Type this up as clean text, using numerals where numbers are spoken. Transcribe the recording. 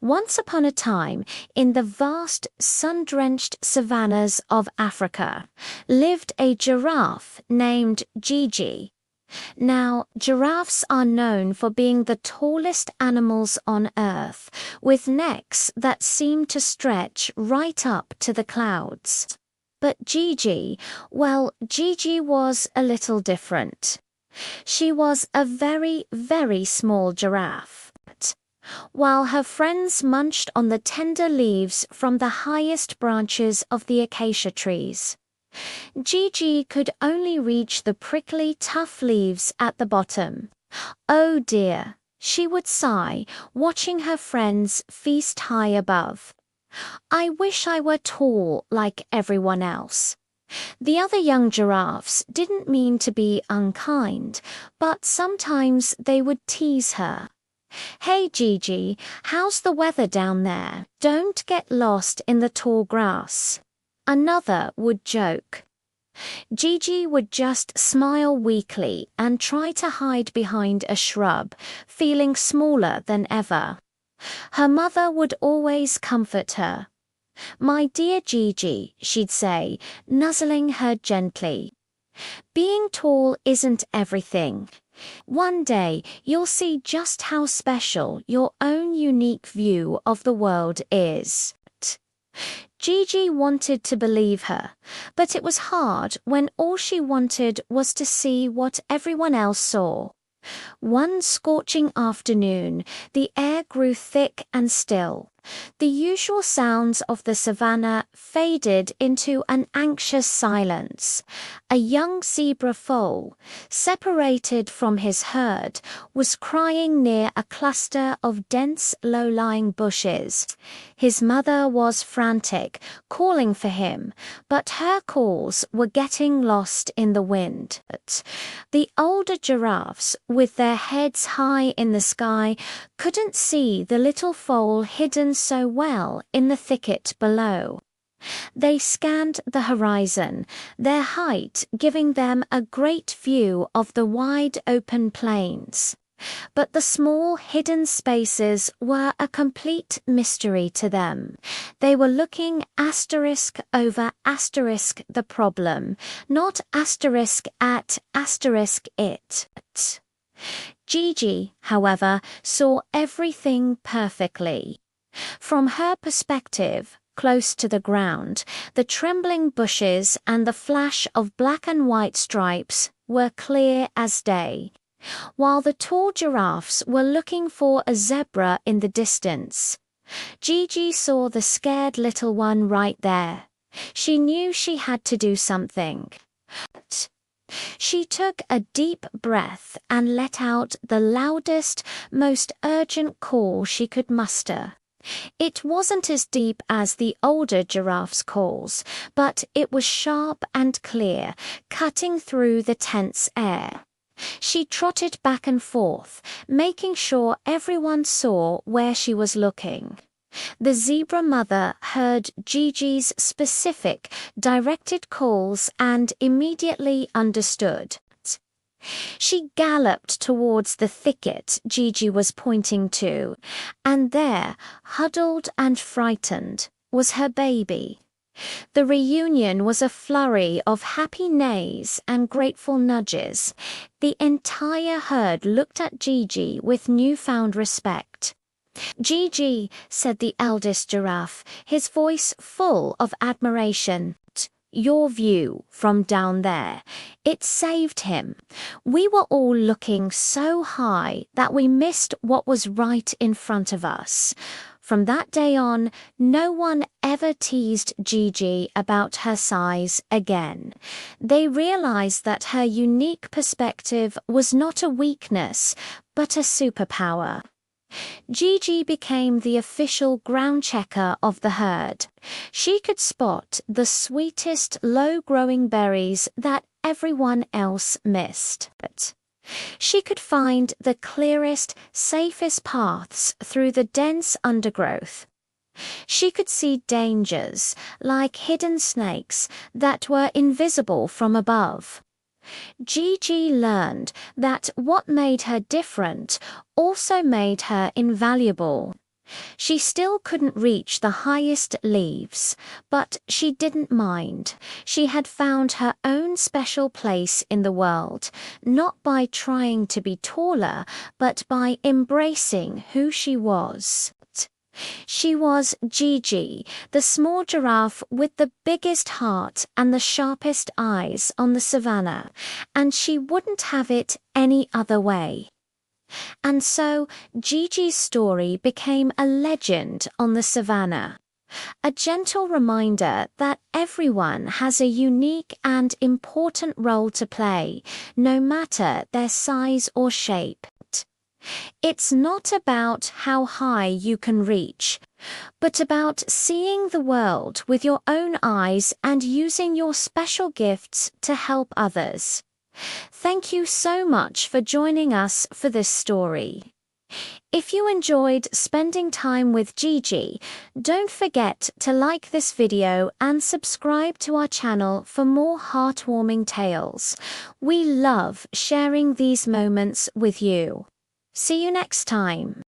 Once upon a time, in the vast, sun-drenched savannas of Africa, lived a giraffe named Gigi. Now, giraffes are known for being the tallest animals on Earth, with necks that seem to stretch right up to the clouds. But Gigi was a little different. She was a very, very small giraffe. While her friends munched on the tender leaves from the highest branches of the acacia trees, Gigi could only reach the prickly, tough leaves at the bottom. Oh dear, she would sigh, watching her friends feast high above. I wish I were tall like everyone else. The other young giraffes didn't mean to be unkind, but sometimes they would tease her. Hey Gigi, how's the weather down there? Don't get lost in the tall grass. Another would joke. Gigi would just smile weakly and try to hide behind a shrub, feeling smaller than ever. Her mother would always comfort her. My dear Gigi, she'd say, nuzzling her gently. Being tall isn't everything. One day you'll see just how special your own unique view of the world is. Gigi wanted to believe her, but it was hard when all she wanted was to see what everyone else saw. One scorching afternoon, the air grew thick and still. The usual sounds of the savannah faded into an anxious silence. A young zebra foal, separated from his herd, was crying near a cluster of dense, low-lying bushes. His mother was frantic, calling for him, but her calls were getting lost in the wind. The older giraffes, with their heads high in the sky, couldn't see the little foal hidden so well in the thicket below. They scanned the horizon, their height giving them a great view of the wide open plains. But the small hidden spaces were a complete mystery to them. They were looking asterisk over asterisk the problem, not asterisk at asterisk it. Gigi, however, saw everything perfectly. From her perspective, close to the ground, the trembling bushes and the flash of black and white stripes were clear as day, while the tall giraffes were looking for a zebra in the distance. Gigi saw the scared little one right there. She knew she had to do something. She took a deep breath and let out the loudest, most urgent call she could muster. It wasn't as deep as the older giraffe's calls, but it was sharp and clear, cutting through the tense air. She trotted back and forth, making sure everyone saw where she was looking. The zebra mother heard Gigi's specific, directed calls and immediately understood. She galloped towards the thicket Gigi was pointing to, and there, huddled and frightened, was her baby. The reunion was a flurry of happy neighs and grateful nudges. The entire herd looked at Gigi with newfound respect. Gigi, said the eldest giraffe, his voice full of admiration. Your view from down there. It saved him. We were all looking so high that we missed what was right in front of us. From that day on, no one ever teased Gigi about her size again. They realized that her unique perspective was not a weakness, but a superpower. Gigi became the official ground checker of the herd. She could spot the sweetest low-growing berries that everyone else missed. She could find the clearest, safest paths through the dense undergrowth. She could see dangers, like hidden snakes, that were invisible from above. Gigi learned that what made her different also made her invaluable. She still couldn't reach the highest leaves, but she didn't mind. She had found her own special place in the world, not by trying to be taller, but by embracing who she was. She was Gigi, the small giraffe with the biggest heart and the sharpest eyes on the savannah, and she wouldn't have it any other way. And so Gigi's story became a legend on the savannah, a gentle reminder that everyone has a unique and important role to play, no matter their size or shape. It's not about how high you can reach, but about seeing the world with your own eyes and using your special gifts to help others. Thank you so much for joining us for this story. If you enjoyed spending time with Gigi, don't forget to like this video and subscribe to our channel for more heartwarming tales. We love sharing these moments with you. See you next time.